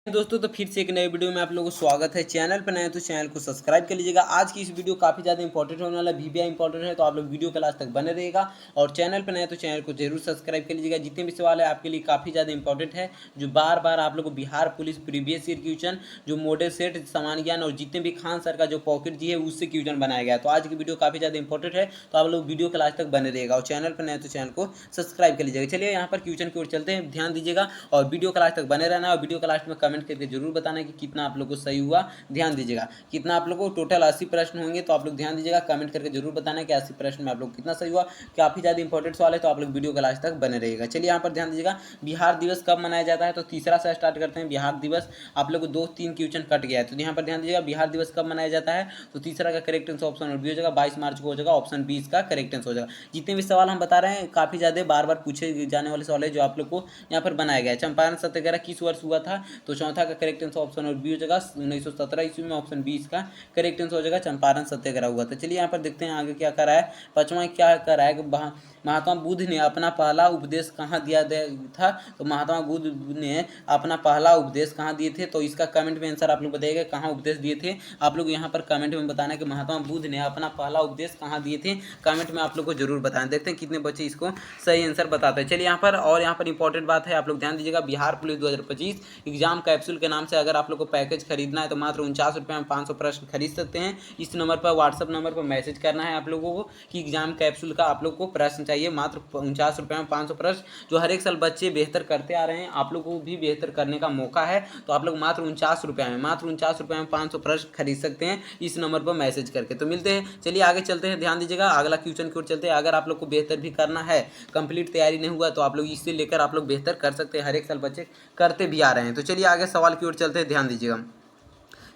दोस्तों तो फिर से एक नए वीडियो में आप लोगों को स्वागत है। चैनल पर नए हैं तो चैनल को सब्सक्राइब कर लीजिएगा। आज की इस वीडियो काफ़ी ज़्यादा इंपॉर्टेंट होने वाला वीवीआई इंपॉर्टेंट है, तो आप लोग वीडियो के लास्ट तक बने रहेगा। और चैनल पर नए हैं तो चैनल को जरूर सब्सक्राइब कर लीजिएगा। जितने भी सवाल है आपके लिए काफ़ी ज़्यादा इंपॉर्टेंट है, जो बार बार आप लोग को Bihar police previous year question, जो मॉडल सेट, सामान्य ज्ञान और जितने भी खान सर का जो पॉकेट जी है उससे क्वेश्चन बनाया गया है। तो आज की वीडियो काफ़ी ज़्यादा इंपॉर्टेंट है, तो आप लोग वीडियो के लास्ट तक बने रहेगा। और चैनल पर नए हैं तो चैनल को सब्सक्राइब कर लीजिएगा। चलिए यहाँ पर क्वेश्चन की ओर चलते हैं, ध्यान दीजिएगा और वीडियो के लास्ट तक बने रहना। और वीडियो के लास्ट में कमेंट करके जरूर बताना कि कितना आप लोग को सही हुआ। ध्यान दीजिएगा कितना आप लोग को टोटल 80 प्रश्न होंगे, तो आप लोग ध्यान दीजिएगा, कमेंट करके जरूर बताना कि 80 प्रश्न में आप लोग कितना सही हुआ। काफी ज्यादा इंपॉर्टेंट सवाल है, तो आप लोग वीडियो के लास्ट तक बने रहिएगा। चलिए यहाँ पर ध्यान दीजिएगा, बिहार दिवस कब मनाया जाता है, तो तीसरा से स्टार्ट करते हैं। बिहार दिवस आप लोग को 2-3 क्वेश्चन कट गया है, तो यहाँ पर ध्यान दीजिएगा बिहार दिवस कब मनाया जाता है, तो तीसरा का करेक्ट आंसर ऑप्शन बी हो जाएगा, 22 मार्च को हो जाएगा। ऑप्शन 20 का करेक्ट आंसर हो जाएगा। जितने भी सवाल हम बता रहे हैं काफी ज्यादा बार बार पूछे जाने वाले सवाल है, जो आप लोग को यहाँ पर बनाया गया है। चंपारण सत्याग्रह किस वर्ष हुआ था, तो चौथा का करेक्ट आंसर ऑप्शन और बी हो जाएगा, 1917 ईस्वी में। ऑप्शन 20 का करेक्ट आंसर हो जाएगा, चंपारण सत्याग्रह हुआ था। चलिए यहाँ पर देखते हैं आगे क्या कर रहा है। पांचवा क्या कर रहा है कि महात्मा बुद्ध ने अपना पहला उपदेश कहाँ दिया था, तो महात्मा बुद्ध ने अपना पहला उपदेश कहाँ दिए थे, तो इसका कमेंट में आंसर आप लोग बताइएगा कहाँ उपदेश दिए थे। आप लोग यहाँ पर कमेंट में बताना कि महात्मा बुद्ध ने अपना पहला उपदेश कहाँ दिए थे, कमेंट में आप लोग को जरूर बताना। देखते हैं कितने बच्चे इसको सही आंसर बताते हैं। चलिए यहाँ पर और यहाँ पर इंपॉर्टेंट बात है, आप लोग ध्यान दीजिएगा। बिहार पुलिस 2025 एग्जाम कैप्सूल के नाम से अगर आप लोग को पैकेज खरीदना है, तो मात्र 49 रुपये में 500 प्रश्न खरीद सकते हैं। इस नंबर पर, व्हाट्सअप नंबर पर मैसेज करना है आप लोगों को कि एग्जाम कैप्सूल का आप लोग को प्रश्न चाहिए। मात्र 49 रुपये में 500 प्रश्न, जो हर एक साल बच्चे बेहतर करते आ रहे हैं, आप लोग को भी बेहतर करने का मौका है। तो आप लोग मात्र 49 रुपये में 500 प्रश्न खरीद सकते हैं इस नंबर पर मैसेज करके। तो मिलते हैं, चलिए आगे चलते हैं। ध्यान दीजिएगा अगला क्वेश्चन की ओर चलते हैं। अगर आप लोग को बेहतर भी करना है, कंप्लीट तैयारी नहीं हुआ, तो आप लोग इससे लेकर आप लोग बेहतर कर सकते हैं। हर एक साल बच्चे करते भी आ रहे हैं। तो चलिए आगे सवाल की ओर चलते हैं, ध्यान दीजिएगा।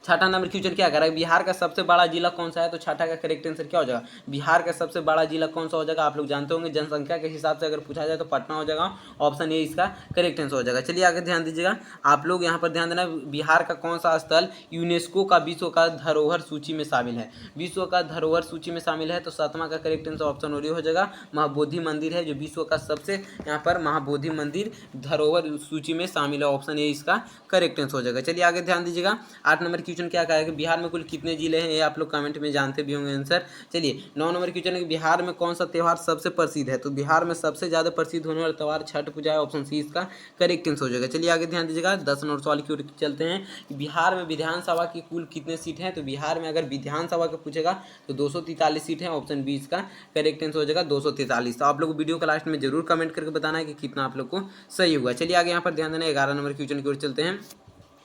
छठा नंबर क्वेश्चन क्या कर रहा है, बिहार का सबसे बड़ा जिला कौन सा है, तो छठा का करेक्ट आंसर क्या हो जाएगा, बिहार का सबसे बड़ा जिला कौन सा हो जाएगा। आप लोग जानते होंगे, जनसंख्या के हिसाब से अगर पूछा जाए तो पटना हो जाएगा। ऑप्शन ए इसका करेक्ट आंसर हो जाएगा। चलिए आगे ध्यान दीजिएगा, आप लोग यहाँ पर ध्यान देना, बिहार का कौन सा स्थल यूनेस्को का विश्व का धरोहर सूची में शामिल है। विश्व का धरोहर सूची में शामिल है, तो 7वां का करेक्ट आंसर ऑप्शन हो जाएगा, महाबोधि मंदिर है, जो विश्व का सबसे यहाँ पर महाबोधि मंदिर धरोहर सूची में शामिल है। ऑप्शन ए इसका करेक्ट आंसर हो जाएगा। चलिए आगे ध्यान दीजिएगा, 8 नंबर क्वेश्चन क्या कहा है कि बिहार में कुल कितने जिले हैं, ये आप लोग कमेंट में जानते भी होंगे आंसर। चलिए 9 नंबर क्वेश्चन है कि बिहार में कौन सा त्यौहार सबसे प्रसिद्ध है, तो बिहार में सबसे ज्यादा प्रसिद्ध होने वाला त्यौहार छठ पूजा है। ऑप्शन सी इसका करेक्ट आंसर हो जाएगा। चलिए आगे ध्यान दीजिएगा, 10 नंबर सवाल की ओर चलते हैं कि बिहार में विधानसभा की कुल कितने सीट हैं, तो बिहार में अगर विधानसभा का पूछेगा तो 243 सीट है। ऑप्शन बी इसका करेक्ट आंसर हो जाएगा, 243। तो आप लोग वीडियो के लास्ट में जरूर कमेंट करके बताना है कि कितना आप लोग को सही हुआ। चलिए आगे यहाँ पर ध्यान देना, 11 नंबर क्वेश्चन की ओर चलते हैं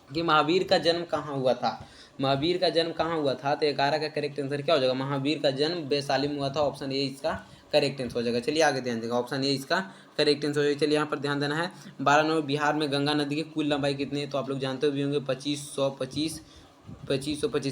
कि महावीर का जन्म कहाँ हुआ था। महावीर का जन्म कहाँ हुआ था, तो 11 का करेक्ट आंसर क्या हो जाएगा, महावीर का जन्म वैशाली में हुआ था। ऑप्शन ए इसका करेक्ट आंसर हो जाएगा। चलिए आगे ध्यान देगा, ऑप्शन ए इसका करेक्ट आंसर हो जाएगा। चलिए यहाँ पर ध्यान देना है, 12 नंबर बिहार में गंगा नदी की कुल लंबाई कितनी है, तो आप लोग जानते भी होंगे 2525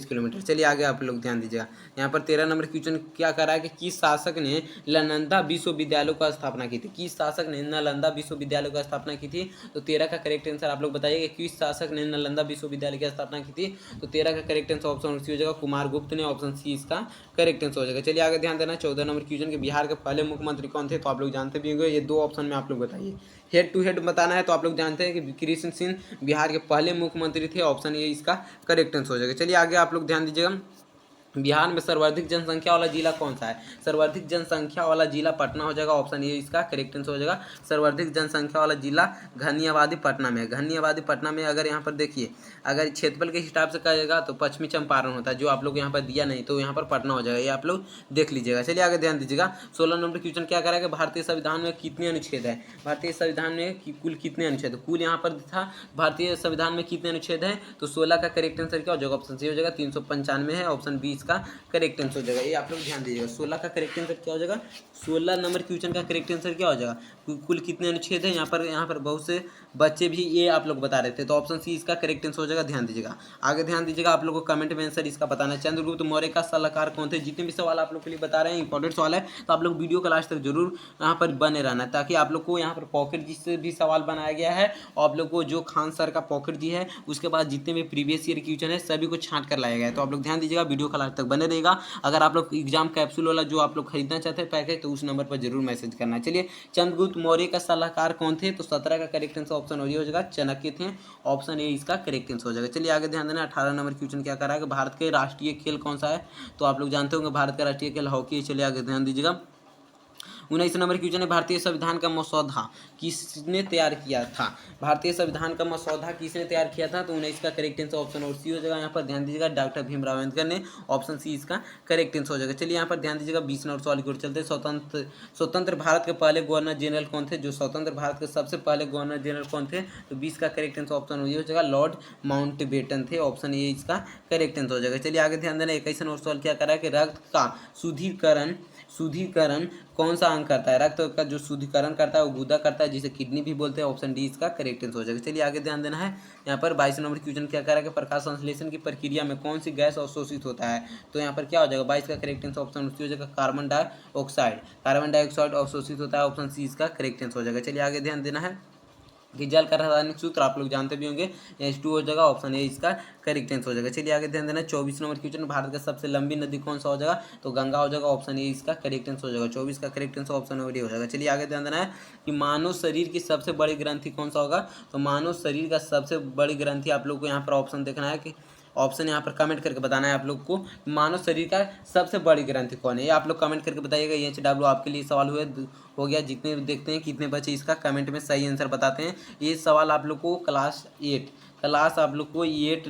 किलोमीटर। चलिए आगे आप लोग ध्यान दीजिएगा, यहाँ पर 13 नंबर क्वेश्चन क्या कर रहा है कि किस शासक ने नालंदा विश्वविद्यालय का स्थापना की थी। किस शासक ने नालंदा विश्वविद्यालय का स्थापना की थी, तो 13 का करेक्ट आंसर आप लोग बताइए किस शासक ने नालंदा विश्वविद्यालय की स्थापना की थी, तो 13 का करेक्ट आंसर ऑप्शन सी हो जाएगा, कुमार गुप्त ने। ऑप्शन सी इसका करेक्ट आंसर हो जाएगा। चलिए आगे ध्यान देना, 14 नंबर क्वेश्चन के बिहार के पहले मुख्यमंत्री कौन थे, तो आप लोग जानते भी होंगे। ये दो ऑप्शन में आप लोग बताइए, हेड टू हेड बताना है, तो आप लोग जानते हैं कि कृष्ण सिंह बिहार के पहले मुख्यमंत्री थे। ऑप्शन ए इसका करेक्ट आंसर हो जाएगा। चलिए आगे आप लोग ध्यान दीजिएगा, बिहार में सर्वाधिक जनसंख्या वाला जिला कौन सा है, सर्वाधिक जनसंख्या वाला जिला पटना हो जाएगा। ऑप्शन ए इसका करेक्ट आंसर हो जाएगा, सर्वाधिक जनसंख्या वाला जिला घनी आबादी पटना में है। घनी आबादी पटना में अगर यहाँ पर देखिए, अगर क्षेत्रफल के हिसाब से कहेगा तो पश्चिमी चंपारण होता है, जो आप लोग यहाँ पर दिया नहीं, तो यहाँ पर पटना हो जाएगा, ये आप लोग देख लीजिएगा। चलिए आगे ध्यान दीजिएगा, 16 नंबर क्वेश्चन क्या करेगा, भारतीय संविधान में कितने अनुच्छेद है, भारतीय संविधान में कुल कितने अनुच्छेद, कुल यहाँ पर था भारतीय संविधान में कितने अनुच्छेद है, तो 16 का करेक्ट आंसर क्या हो जाएगा, ऑप्शन सी हो जाएगा, 395 है। ऑप्शन 20 का करेक्ट आंसर हो जाएगा, ये आप लोग ध्यान दीजिएगा। 16 का करेक्ट आंसर क्या हो जाएगा, 16 नंबर क्वेश्चन का करेक्ट आंसर क्या हो जाएगा, कुल कितने अनुच्छेद है। यहाँ पर बहुत से बच्चे भी ये आप लोग बता रहे थे, तो ऑप्शन सी इसका करेक्ट आंसर हो जाएगा। ध्यान दीजिएगा, आगे ध्यान दीजिएगा, आप लोग को कमेंट में आंसर इसका बताना है। चंद्रगुप्त मौर्य का सलाहकार कौन थे। जितने भी सवाल आप लोग के लिए बता रहे हैं इंपॉर्टेंट सवाल है, तो आप लोग वीडियो का लास्ट तक जरूर यहाँ पर बने रहना है, ताकि आप लोग को यहाँ पर पॉकेट जिससे भी सवाल बनाया गया है, और आप लोग को जो खान सर का पॉकेट जी है, उसके बाद जितने भी प्रीवियस ईयर क्वेश्चन है सभी को छांट कर लाया गया है। तो आप लोग ध्यान दीजिएगा, वीडियो का लास्ट लास्ट तक बने रहेगा। अगर आप लोग एग्जाम कैप्सूल वाला जो आप लोग खरीदना चाहते हैं पैकेज तो उस नंबर पर जरूर मैसेज करना। चलिए, चंद्रगुप्त मौर्य का सलाहकार कौन थे? तो 17 का करेक्ट आंसर ऑप्शन हो जाएगा चाणक्य थे। ऑप्शन ए इसका करेक्ट आंसर हो जाएगा। चलिए आगे ध्यान देना, 18 नंबर क्वेश्चन क्या कर रहा है कि भारत के राष्ट्रीय खेल कौन सा है? तो आप लोग जानते होंगे भारत का राष्ट्रीय खेल हॉकी है। चलिए आगे ध्यान दीजिएगा। 19 नंबर क्वेश्चन है, भारतीय संविधान का मसौदा किसने तैयार किया था? भारतीय संविधान का मसौदा किसने तैयार किया था? तो 19 का करेक्ट आंसर ऑप्शन और सी हो जाएगा। यहाँ पर ध्यान दीजिएगा, डॉक्टर भीमराव अम्बेडकर ने। ऑप्शन सी इसका करेक्ट आंसर हो जाएगा। चलिए यहाँ पर ध्यान दीजिएगा, 20 नंबर सवाल की ओर चलते। स्वतंत्र भारत के पहले गवर्नर जनरल कौन थे? जो स्वतंत्र भारत के सबसे पहले गवर्नर जनरल कौन थे? तो 20 का करेक्ट आंसर ऑप्शन हो जाएगा, लॉर्ड माउंटबेटन थे। ऑप्शन ए इसका करेक्ट आंसर हो जाएगा। चलिए आगे ध्यान देना, 21 नंबर सवाल क्या कर रहा है कि रक्त का शुद्धिकरण कौन सा अंग करता है? रक्त का जो शुद्धिकरण करता है वो गुदा करता है, जिसे किडनी भी बोलते हैं। ऑप्शन डी इसका करेक्ट आंसर हो जाएगा। चलिए आगे ध्यान देना है, यहाँ पर 22 नंबर क्वेश्चन क्या कर रहा है कि प्रकाश संश्लेषण की प्रक्रिया में कौन सी गैस अवशोषित होता है? तो यहाँ पर क्या हो जाएगा, 22 का करेक्ट आंसर ऑप्शन सी हो जाएगा, कार्बन डाइऑक्साइड अवशोषित होता है। ऑप्शन सी इसका करेक्ट आंसर हो जाएगा। चलिए आगे ध्यान देना है कि जल का रासायनिक सूत्र आप लोग जानते भी होंगे, H2 हो जाएगा। ऑप्शन ए इसका करेक्ट आंसर हो जाएगा। चलिए आगे ध्यान देना, 24 नंबर क्वेश्चन, भारत का सबसे लंबी नदी कौन सा हो जाएगा? तो गंगा हो जाएगा। ऑप्शन ए इसका करेक्ट आंसर हो जाएगा। 24 का करेक्ट आंसर ऑप्शन ए हो जाएगा। चलिए आगे ध्यान देना है कि मानव शरीर की सबसे बड़ी ग्रंथि कौन सा होगा? तो मानव शरीर का सबसे बड़ी ग्रंथि आप लोग को यहाँ पर ऑप्शन देखना है कि ऑप्शन यहाँ पर कमेंट करके बताना है आप लोग को, मानव शरीर का सबसे बड़ी ग्रंथि कौन है? ये आप लोग कमेंट करके बताइएगा। HW आपके लिए सवाल हो गया। जितने देखते हैं कितने बच्चे इसका कमेंट में सही आंसर बताते हैं। ये सवाल आप लोग को क्लास आप लोग को 8,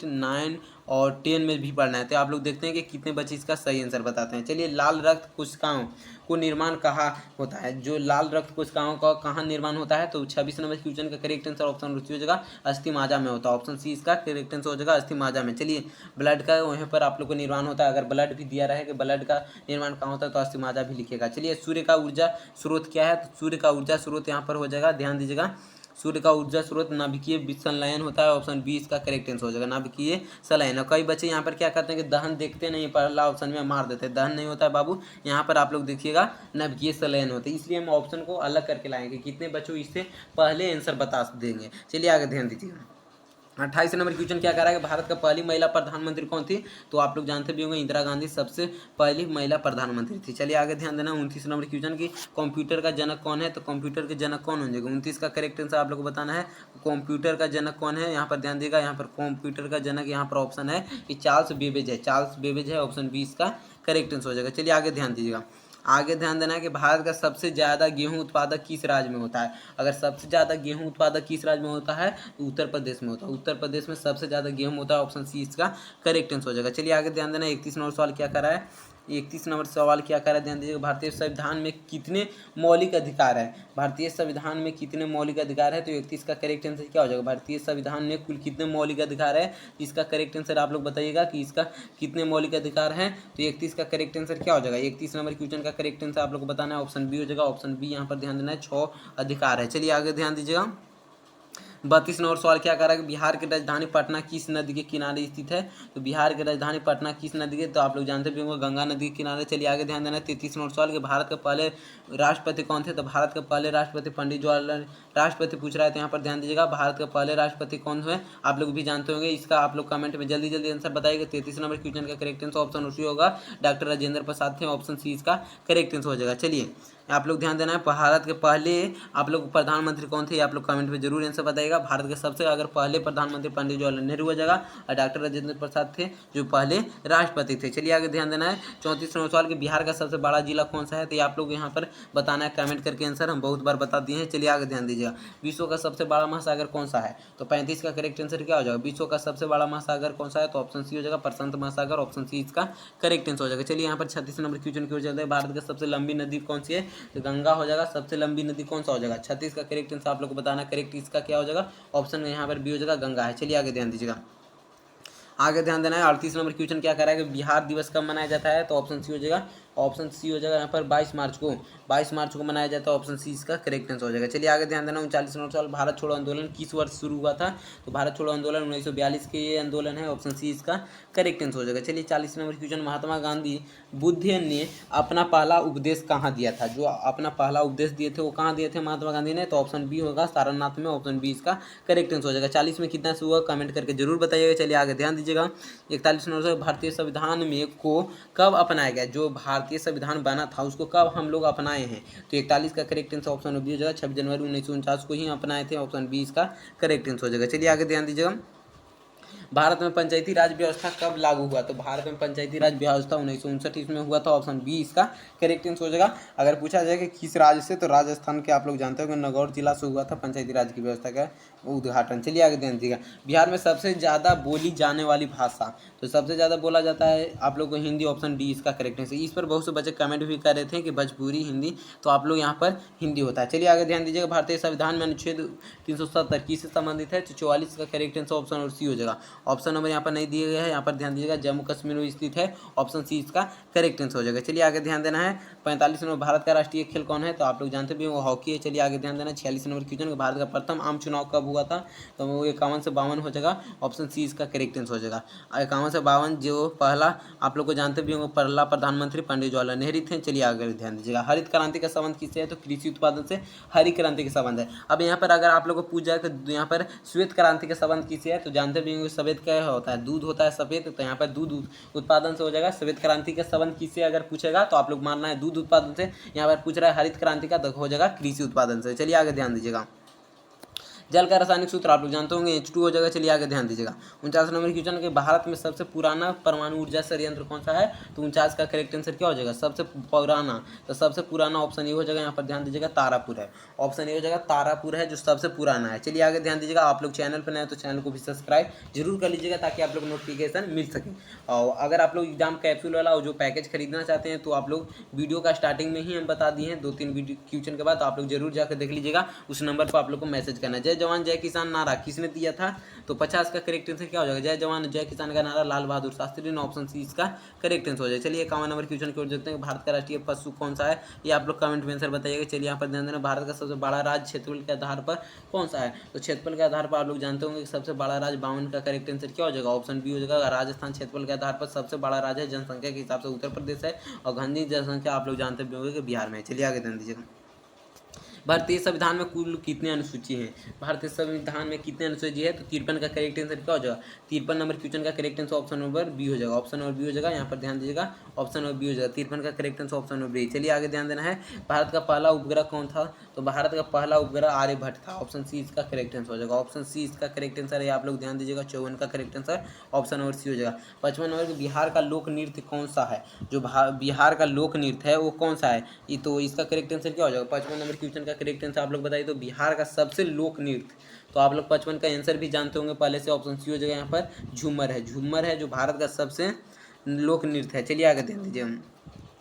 9 और 10 में भी पढ़ना है। तो आप लोग देखते हैं कि कितने बच्चे इसका सही आंसर बताते हैं। चलिए, लाल रक्त कोशिकाओं को निर्माण कहाँ होता है? जो लाल रक्त कोशिकाओं का कहाँ निर्माण होता है? तो 26 नंबर क्वेश्चन का करेक्ट आंसर ऑप्शन सी हो जाएगा, अस्थि माजा में होता है। ऑप्शन सी इसका करेक्ट आंसर हो जाएगा, अस्थि माजा में। चलिए, ब्लड का वहीं पर आप लोग को निर्माण होता है। अगर ब्लड भी दिया रहे कि ब्लड का निर्माण कहाँ होता है तो अस्थि माजा भी लिखेगा। चलिए, सूर्य का ऊर्जा स्रोत क्या है? तो सूर्य का ऊर्जा स्रोत यहाँ पर हो जाएगा, ध्यान दीजिएगा, सूर्य का ऊर्जा स्रोत नाभिकीय संलयन होता है। ऑप्शन बी इसका करेक्ट आंसर हो जाएगा, नाभिकीय संलयन। और कई बच्चे यहाँ पर क्या करते हैं कि दहन देखते नहीं, पहला ऑप्शन में मार देते हैं। दहन नहीं होता है बाबू, यहाँ पर आप लोग देखिएगा नाभिकीय संलयन होता है। इसलिए हम ऑप्शन को अलग करके लाएंगे। कितने बच्चों इससे पहले आंसर बता देंगे? चलिए आगे ध्यान दीजिएगा। 28 नंबर क्वेश्चन क्या कर रहा है कि भारत का पहली महिला प्रधानमंत्री कौन थी? तो आप लोग जानते भी होंगे, इंदिरा गांधी सबसे पहली महिला प्रधानमंत्री थी। चलिए आगे ध्यान देना, 29 नंबर क्वेश्चन की कंप्यूटर का जनक कौन है? तो कंप्यूटर के जनक कौन हो जाएगा? 29 का करेक्ट आंसर आप लोग को बताना है, कंप्यूटर का जनक कौन है? यहाँ पर ध्यान देगा, यहाँ पर कंप्यूटर का जनक यहाँ पर ऑप्शन है कि चार्ल्स बेबेज है। ऑप्शन बी इसका करेक्ट आंसर हो जाएगा। चलिए आगे ध्यान दीजिएगा, आगे ध्यान देना है कि भारत का सबसे ज़्यादा गेहूं उत्पादक किस राज्य में होता है? अगर सबसे ज़्यादा गेहूं उत्पादक किस राज्य में होता है तो उत्तर प्रदेश में होता है। उत्तर प्रदेश में सबसे ज़्यादा गेहूं होता है। ऑप्शन सी इसका करेक्ट आंसर हो जाएगा। चलिए आगे ध्यान देना, 31 नंबर सवाल क्या कर रहा है? 31 नंबर सवाल क्या कर रहा है, ध्यान दीजिएगा, भारतीय संविधान में कितने मौलिक अधिकार है? भारतीय संविधान में कितने मौलिक अधिकार है? तो 31 का करेक्ट आंसर क्या हो जाएगा? भारतीय संविधान में कुल कितने मौलिक अधिकार है? इसका करेक्ट आंसर आप लोग बताइएगा कि इसका कितने मौलिक अधिकार हैं। तो 31 का करेक्ट आंसर क्या हो जाएगा? 31 नंबर क्वेश्चन का करेक्ट आंसर आप लोग को बताना है। ऑप्शन बी हो जाएगा। ऑप्शन बी यहाँ पर ध्यान देना है, 6 अधिकार है। चलिए आगे ध्यान दीजिएगा, 32 नंबर सवाल क्या कर रहा है कि बिहार की राजधानी पटना किस नदी के किनारे स्थित है? तो बिहार की राजधानी पटना किस नदी के? तो आप लोग जानते भी होंगे, गंगा नदी के किनारे। चलिए आगे ध्यान देना, 33 नंबर सवाल के भारत के पहले राष्ट्रपति कौन थे? तो भारत के पहले राष्ट्रपति पंडित जवाहरलाल राष्ट्रपति पूछ रहा है। तो यहाँ पर ध्यान दीजिएगा, भारत के पहले राष्ट्रपति कौन हुए? आप लोग भी जानते होंगे। इसका आप लोग कमेंट में जल्दी जल्दी आंसर बताइएगा। 33 नंबर क्वेश्चन का करेक्ट आंसर ऑप्शन उसी होगा, डॉक्टर राजेंद्र प्रसाद थे। ऑप्शन सी इसका करेक्ट आंसर हो जाएगा। चलिए आप लोग ध्यान देना है, भारत के पहले आप लोग प्रधानमंत्री कौन थे? आप लोग कमेंट में जरूर आंसर बताइएगा। भारत के सबसे अगर पहले प्रधानमंत्री पंडित जवाहरलाल नेहरू हो जाएगा और डॉक्टर राजेंद्र प्रसाद थे जो पहले राष्ट्रपति थे। चलिए आगे ध्यान देना है, 34 नंबर सवाल के बिहार का सबसे बड़ा जिला कौन सा है? तो आप लोग यहाँ पर बताना है कमेंट करके आंसर, हम बहुत बार बता दिए हैं। चलिए आगे ध्यान दीजिएगा, विश्व का सबसे बड़ा महासागर कौन सा है? तो 35 का करेक्ट आंसर क्या हो जाएगा? विश्व का सबसे बड़ा महासागर कौन सा है? तो ऑप्शन सी हो जाएगा, प्रशांत महासागर। ऑप्शन सी इसका करेक्ट आंसर हो जाएगा। चलिए यहाँ पर 36 नंबर क्वेश्चन की ओर चलते हैं, भारत का सबसे लंबी नदी कौन सी है? तो गंगा हो जाएगा। सबसे लंबी नदी कौन सा हो जाएगा? 36 का करेक्ट आंसर आप लोग को बताना, करेक्ट इसका क्या हो जाएगा? ऑप्शन में यहाँ पर बी हो जाएगा, गंगा है। चलिए आगे ध्यान दीजिएगा, आगे ध्यान देना है, 38 नंबर क्वेश्चन क्या कर रहा है कि बिहार दिवस कब मनाया जाता है? तो ऑप्शन सी हो जाएगा ऑप्शन सी हो जाएगा यहाँ पर 22 मार्च को मनाया जाता है, ऑप्शन सी इसका करेक्ट आंसर हो जाएगा। चलिए आगे ध्यान देना। 39 नंबर सवाल, भारत छोड़ो आंदोलन किस वर्ष शुरू हुआ था? तो भारत छोड़ो आंदोलन 1942 के ये आंदोलन है, ऑप्शन सी इसका करेक्ट आंसर हो जाएगा। चलिए 40 नंबर क्वेश्चन, महात्मा गांधी बुद्ध ने अपना पहला उपदेश कहाँ दिया था? जो अपना पहला उपदेश दिए थे वो कहाँ दिए थे महात्मा गांधी ने? तो ऑप्शन बी होगा सारनाथ में, ऑप्शन बी इसका करेक्ट आंसर हो जाएगा। 40 में कितना से हुआ कमेंट करके जरूर बताइएगा। चलिए आगे ध्यान दीजिएगा। 41 नंबर से, भारतीय संविधान में को कब अपनाया गया? जो भारतीय संविधान बना था उसको कब हम लोग अपनाए हैं? तो 41 का करेक्ट आंसर ऑप्शन बी हो जाएगा, 26 जनवरी 1949 को ही अपनाए थे, ऑप्शन बी इसका करेक्ट आंसर हो जाएगा। चलिए आगे ध्यान दीजिएगा। भारत में पंचायती राज व्यवस्था कब लागू हुआ? तो भारत में पंचायती राज व्यवस्था 1959 ईस्वी में हुआ था, ऑप्शन बी इसका करेक्ट आंसर हो जाएगा। अगर पूछा जाए कि किस राज्य से, तो राजस्थान के आप लोग जानते हो कि नगौर जिला से हुआ था पंचायती राज की व्यवस्था का उद्घाटन। चलिए आगे ध्यान दीजिएगा। बिहार में सबसे ज़्यादा बोली जाने वाली भाषा, तो सबसे ज़्यादा बोला जाता है आप लोग को हिंदी, ऑप्शन डी इसका करेक्ट आंसर। इस पर बहुत से बच्चे कमेंट भी कर रहे थे कि भोजपुरी हिंदी, तो आप लोग यहाँ पर हिंदी होता है। चलिए आगे ध्यान दीजिएगा। भारतीय संविधान में अनुच्छेद 370 किससे संबंधित है? तो 44 का करेक्ट आंसर ऑप्शन और सी हो जाएगा। ऑप्शन नंबर यहाँ पर नहीं दिए गए हैं, यहाँ पर ध्यान दीजिएगा। जम्मू कश्मीर में स्थित है, ऑप्शन सी इसका करेक्ट आंसर हो जाएगा। चलिए आगे ध्यान देना है। 45 नंबर, भारत का राष्ट्रीय खेल कौन है? तो आप लोग जानते भी वो हॉकी है। चलिए आगे ध्यान देना। 46 नंबर क्वेश्चन, भारत का प्रथम आम चुनाव कब हुआ था? तो वो 51 से 52 हो जाएगा, ऑप्शन सी इसका करेक्ट आंसर हो जाएगा। 51 से 52 जो पहला आप लोग को जानते भी होंगे, पहला प्रधानमंत्री पंडित जवाहरलाल नेहरू थे। चलिए आगे ध्यान दीजिएगा। हरित क्रांति का संबंध किससे है? तो कृषि उत्पादन से हरित क्रांति का संबंध है। अब यहाँ पर अगर आप लोग को पूछ जाए तो यहाँ पर श्वेत क्रांति का संबंध किससे है? तो जानते भी होंगे सफेद क्या होता है, दूध होता है सफेद, तो यहाँ पर दूध उत्पादन से हो जाएगा। श्वेत क्रांति का संबंध किससे अगर पूछेगा तो आप लोग मानना है दूध उत्पादन से। यहाँ पर पूछ रहा है हरित क्रांति का, तो हो जाएगा कृषि उत्पादन से। चलिए आगे ध्यान दीजिएगा। जल का रासायनिक सूत्र आप लोग जानते होंगे, H2 हो जाएगा। चलिए आगे ध्यान दीजिएगा। 49 नंबर क्वेश्चन के, भारत में सबसे पुराना परमाणु ऊर्जा संयंत्र कौन सा है? तो 49 का करेक्ट आंसर क्या हो जाएगा? सबसे पुराना, तो सबसे पुराना ऑप्शन ये हो जाएगा। यहाँ पर ध्यान दीजिएगा, तारापुर है, ऑप्शन ये हो जाएगा। तारापुर है जो सबसे पुराना है। चलिए आगे ध्यान दीजिएगा। आप लोग चैनल पर नए तो चैनल को भी सब्सक्राइब जरूर कर लीजिएगा ताकि आप लोग नोटिफिकेशन मिल सके। और अगर आप लोग एग्जाम कैप्सूल वाला जो पैकेज खरीदना चाहते हैं तो आप लोग वीडियो का स्टार्टिंग में ही हम बता दिए हैं 2-3 वीडियो क्वेश्चन के बाद, तो आप लोग जरूर जाकर देख लीजिएगा। उस नंबर पर आप लोग को मैसेज करना है। जय जवान जय किसान नारा किसने दिया था? तो 50 का करेक्ट आंसर क्या हो जाएगा? जय जवान जय किसान का नारा लाल बहादुर शास्त्री ने, ऑप्शन सी इसका करेक्ट आंसर हो जाएगा। चलिए 51 नंबर क्वेश्चन की ओर देखते हैं। भारत का राष्ट्रीय पशु कौन सा है? ये आप लोग कमेंट में आंसर बताइएगा। चलिए यहाँ पर ध्यान देना। भारत का सबसे बड़ा राज्य क्षेत्रफल के आधार पर कौन सा है? तो क्षेत्रफल के आधार पर आप लोग जानते होंगे कि सबसे बड़ा राज्य 52 का करेक्ट आंसर क्या हो जाएगा? ऑप्शन बी हो जाएगा। राजस्थान क्षेत्रफल के आधार पर सबसे बड़ा राज्य है, जनसंख्या के हिसाब से उत्तर प्रदेश है, और घनी जनसंख्या आप लोग जानते भी होंगे कि बिहार में है। चलिए आगे ध्यान दीजिएगा। भारतीय संविधान में कुल कितने अनुसूची हैं? भारतीय संविधान में कितने अनुसूची है? तो 53 का करेक्ट आंसर क्या हो जाएगा? 53 नंबर क्वेश्चन का correct answer option number B हो जाएगा, ऑप्शन नंबर बी हो जाएगा। यहाँ पर ध्यान दीजिएगा, ऑप्शन नंबर बी हो जाएगा। 53 का correct answer option number B. चलिए आगे ध्यान देना है। भारत का पहला उपग्रह कौन था? तो भारत का पहला उपग्रह आर्यभट्ट था, ऑप्शन सी इसका करेक्ट आंसर हो जाएगा। ऑप्शन सी इसका करेक्ट आंसर है, आप लोग ध्यान दीजिएगा। 54 का correct answer option number C हो जाएगा। 55 नंबर, बिहार का लोक नृत्य कौन सा है? जो बिहार का लोक नृत्य है वो कौन सा है? तो इसका करेक्ट आंसर क्या हो जाएगा? 55 नंबर क्वेश्चन का करेक्ट आंसर आप लोग बताइए। तो बिहार का सबसे लोक नृत्य, तो आप लोग 55 का आंसर भी जानते होंगे पहले से, ऑप्शन सी हो जाएगा। यहाँ पर झूमर है, झूमर है जो भारत का सबसे लोक नृत्य है। चलिए आगे ध्यान दीजिए।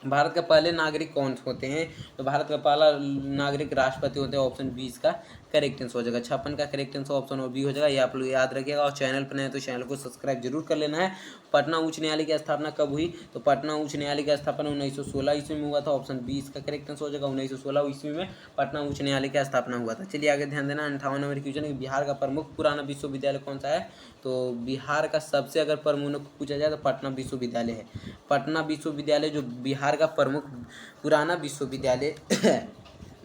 भारत के पहले नागरिक कौन होते हैं? तो भारत का पहला नागरिक राष्ट्रपति होते हैं, ऑप्शन बी इसका करेक्ट आंसर हो जाएगा। 56 का करेक्ट आंसर ऑप्शन और बी हो जाएगा। ये आप लोग याद रखिएगा। और चैनल पर नए तो चैनल को सब्सक्राइब जरूर कर लेना है। पटना उच्च न्यायालय की स्थापना कब हुई? तो पटना उच्च न्यायालय की स्थापना 1916 ईस्वी में हुआ था, ऑप्शन बी इसका करेक्ट आंसर हो जाएगा। 1916 ईस्वी में पटना उच्च न्यायालय की स्थापना हुआ था। चलिए आगे ध्यान देना। 58 नंबर क्वेश्चन, बिहार का प्रमुख पुराना विश्वविद्यालय कौन सा है? तो बिहार का सबसे अगर प्रमुख पूछा जाए तो पटना विश्वविद्यालय है। पटना विश्वविद्यालय जो बिहार का प्रमुख पुराना विश्वविद्यालय है,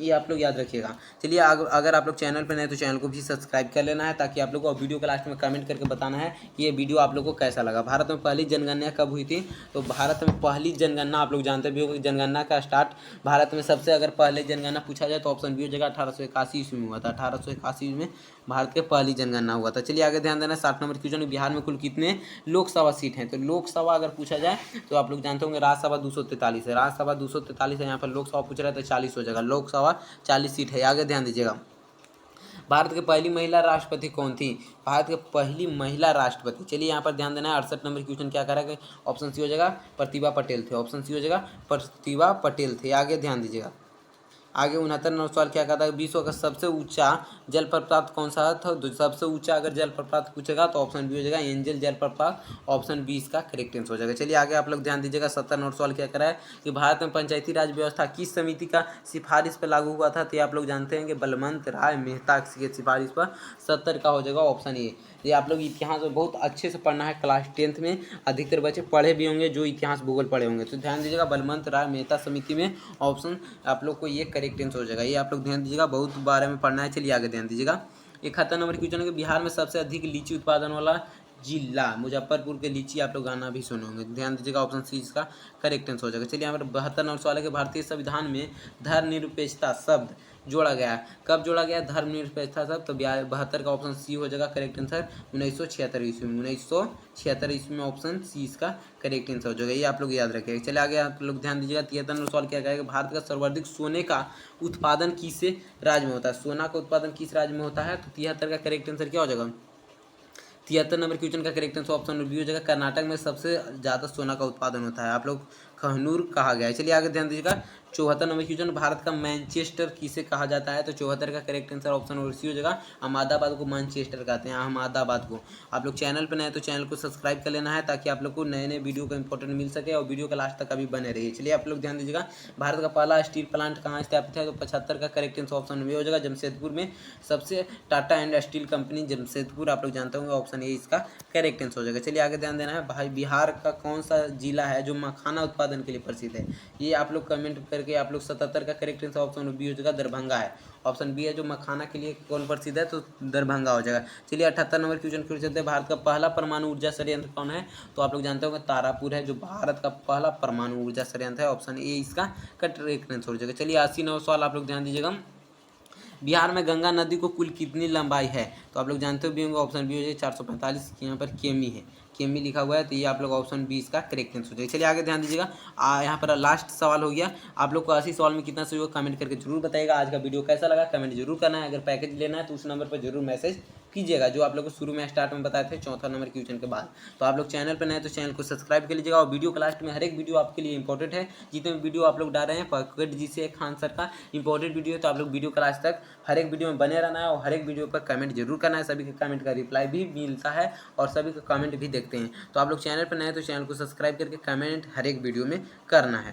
ये आप लोग याद रखिएगा। चलिए अगर आप लोग चैनल पर नए तो चैनल को भी सब्सक्राइब कर लेना है ताकि आप लोग को वीडियो के लास्ट में कमेंट करके बताना है कि ये वीडियो आप लोग को कैसा लगा। भारत में पहली जनगणना कब हुई थी? तो भारत में पहली जनगणना आप लोग जानते भी होंगे। जनगणना का स्टार्ट भारत में सबसे अगर पहले जनगणना पूछा जाए तो ऑप्शन बी हो जाएगा। 1881 ईस्वी में हुआ था। 1881 में भारत के पहली जनगणना हुआ था। चलिए आगे ध्यान देना। 60 नंबर क्वेश्चन, बिहार में कुल कितने लोकसभा सीट हैं? तो लोकसभा अगर पूछा जाए तो आप लोग जानते होंगे राज्यसभा 243 है, राज्यसभा 243 है। यहाँ पर लोकसभा पूछ रहा है तो 40 हो जाएगा। लोकसभा 40 सीट है। आगे ध्यान दीजिएगा। भारत की पहली महिला राष्ट्रपति कौन थी? भारत की पहली महिला राष्ट्रपति, चलिए यहाँ पर ध्यान देना है। 68 नंबर क्वेश्चन क्या करेगा? ऑप्शन सी हो जाएगा प्रतिभा पटेल थे, ऑप्शन सी हो जाएगा प्रतिभा पटेल थे। आगे ध्यान दीजिएगा। आगे 69 नंबर सवाल क्या कहता है? विश्व का सबसे ऊंचा जलप्रपात कौन सा था? तो सबसे ऊंचा अगर जलप्रपात पूछेगा तो ऑप्शन बी हो जाएगा एंजल जलप्रपात, ऑप्शन बी इसका करेक्ट आंसर हो जाएगा। चलिए आगे आप लोग ध्यान दीजिएगा। 70 नंबर सवाल क्या करा है कि भारत में पंचायती राज व्यवस्था किस समिति का सिफारिश पर लागू हुआ था? तो ये आप लोग जानते हैं कि बलवंत राय मेहता की सिफारिश पर। 70 का हो जाएगा ऑप्शन ए। ये आप लोग इतिहास में बहुत अच्छे से पढ़ना है, क्लास 10th में अधिकतर बच्चे पढ़े भी होंगे जो इतिहास भूगोल पढ़े होंगे। तो ध्यान दीजिएगा बलवंत राय मेहता समिति में ऑप्शन आप लोग को ये करेक्ट आंसर हो जाएगा। ये आप लोग ध्यान दीजिएगा, बहुत बारे में पढ़ना है। चलिए आगे ध्यान दीजिएगा। 71 नंबर क्वेश्चन है कि बिहार में सबसे अधिक लीची उत्पादन वाला जिला? मुजफ्फरपुर के लीची आप लोग गाना भी सुने होंगे। ध्यान दीजिएगा ऑप्शन सी इसका करेक्ट आंसर हो जाएगा। चलिए यहाँ पर 72 नंबर सवाल है कि भारतीय संविधान में धर्मनिरपेक्षता शब्द जोड़ा गया है। कब जोड़ा गया धर्मनिरपेक्षता शब्द? तो 72 का ऑप्शन सी हो जाएगा करेक्ट आंसर 1976 ईस्वी में। 1976 ईस्वी में ऑप्शन सी इसका करेक्ट आंसर हो जाएगा। ये आप लोग याद रखिएगा। चलिए आगे आप लोग ध्यान दीजिएगा। 73 नंबर सवाल क्या कहेगा? भारत का सर्वाधिक सोने का उत्पादन किस राज्य में होता है? सोना का उत्पादन किस राज्य में होता है? तो 73 का करेक्ट आंसर क्या हो जाएगा? 73 नंबर क्वेश्चन का करेक्ट आंसर ऑप्शन बी हो जाएगा कर्नाटक में सबसे ज़्यादा सोना का उत्पादन होता है। आप लोग कहनूर कहा गया है। चलिए आगे ध्यान दीजिएगा। 74 नंबर क्वेश्चन भारत का मैनचेस्टर किसे कहा जाता है? तो 74 का करेक्ट आंसर ऑप्शन सी हो जाएगा अहमदाबाद को मैनचेस्टर कहते हैं, अहमदाबाद को। आप लोग चैनल पर नए तो चैनल को सब्सक्राइब कर लेना है ताकि आप लोग को नए नए वीडियो का इंपॉर्टेंट मिल सके और वीडियो का लास्ट तक अभी बने रहिए। चलिए आप लोग ध्यान दीजिएगा। भारत का पहला स्टील प्लांट कहाँ स्थापित है? तो 75 का करेक्ट आंसर ऑप्शन बी हो जाएगा जमशेदपुर में। सबसे Tata and steel company Jamshedpur आप लोग जानते होंगे, ऑप्शन ए इसका करेक्ट आंसर हो जाएगा। चलिए आगे ध्यान देना है। भाई बिहार का कौन सा जिला है जो मखाना उत्पादन के लिए प्रसिद्ध है? ये आप लोग कमेंट करके आप लोग 77 का करेक्ट आंसर ऑप्शन बी हो जाएगा दरभंगा है। ऑप्शन बी है जो मखाना के लिए कौन प्रसिद्ध है? तो दरभंगा हो जाएगा। चलिए 78 नंबर क्वेश्चन फिर चलते हैं। भारत का पहला परमाणु ऊर्जा संयंत्र कौन है? तो आप लोग जानते होंगे तारापुर है जो भारत का पहला परमाणु ऊर्जा संयंत्र है। ऑप्शन ए इसका करेक्ट आंसर हो जाएगा। चलिए 80 नंबर सवाल आप लोग ध्यान दीजिएगा। बिहार में गंगा नदी को कुल कितनी लंबाई है? तो आप लोग जानते हो भी होंगे, ऑप्शन बी हो जाएगा 445। यहाँ पर केमी है, केमी लिखा हुआ है, तो ये आप लोग ऑप्शन बी इसका करेक्ट आंसर हो जाएगा। चलिए आगे ध्यान दीजिएगा। यहाँ पर लास्ट सवाल हो गया। आप लोग को 80 सवाल में कितना सही होगा कमेंट करके जरूर बताइएगा। आज का वीडियो कैसा लगा कमेंट जरूर करना है। अगर पैकेज लेना है तो उस नंबर पर जरूर मैसेज कीजिएगा जो आप लोग को शुरू में स्टार्ट में बताए थे 4था नंबर क्वेश्चन के बाद। तो आप लोग चैनल पर नए तो चैनल को सब्सक्राइब कर लीजिएगा और वीडियो के लास्ट में हर एक वीडियो आपके लिए इंपॉर्टेंट है। जितने वीडियो आप लोग डाल रहे हैं पकड़ जी से खान सर का इंपॉर्टेंट वीडियो है, तो आप लोग वीडियो के लास्ट तक हर एक वीडियो में बने रहना है और हर एक वीडियो पर कमेंट जरूर करना है। सभी के कमेंट का रिप्लाई भी मिलता है और सभी का कमेंट भी देखते हैं। तो आप लोग चैनल पर नए तो चैनल को सब्सक्राइब करके कमेंट हर एक वीडियो में करना है।